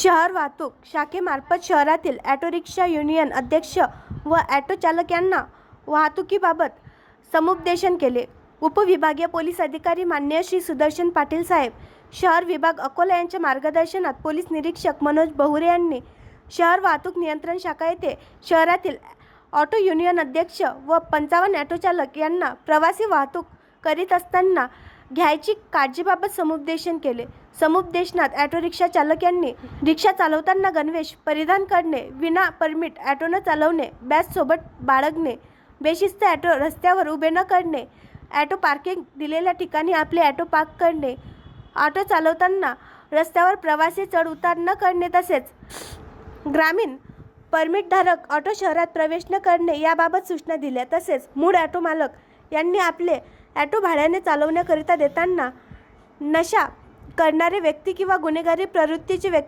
शहर वाहतूक शाखेमार्फत शहरातील ऑटो रिक्षा युनियन अध्यक्ष व ऑटो चालक यांना वाहतुकीबाबत समुपदेशन केले. उपविभागीय पोलीस अधिकारी माननीय श्री सुदर्शन पाटील साहेब, शहर विभाग अकोला यांच्या मार्गदर्शनात पोलीस निरीक्षक मनोज बहुरे यांनी शहर वाहतूक नियंत्रण शाखा येथे शहरातील ऑटो युनियन अध्यक्ष व 55 ऑटो चालक यांना प्रवासी वाहतूक करीत असताना घ्यायची काळजीबाबत समुपदेशन केले. समुपदेशनात ऑटो रिक्षा चालक यांनी रिक्षा चालवताना गणवेश परिधान करणे, विना परमिट ऑटो न चालवणे, बॅग सोबत बाळगणे, बेशिस्त ऑटो रस्त्यावर उभे न करणे, ऑटो पार्किंग दिलेल्या ठिकाणी आपले ऑटो पार्क करणे, ऑटो चालवताना रस्त्यावर प्रवासी चढ उतार न करणे तसेच ग्रामीण परमिटधारक ऑटो शहरात प्रवेश न करणे याबाबत सूचना दिल्या. तसेच मूळ ऑटो मालक यांनी आपले ऑटो भाड्याने चालवण्याकरिता देताना नशा करणारे व्यक्ती किंवा गुन्हेगारी प्रवृत्तीचे व्यक्ती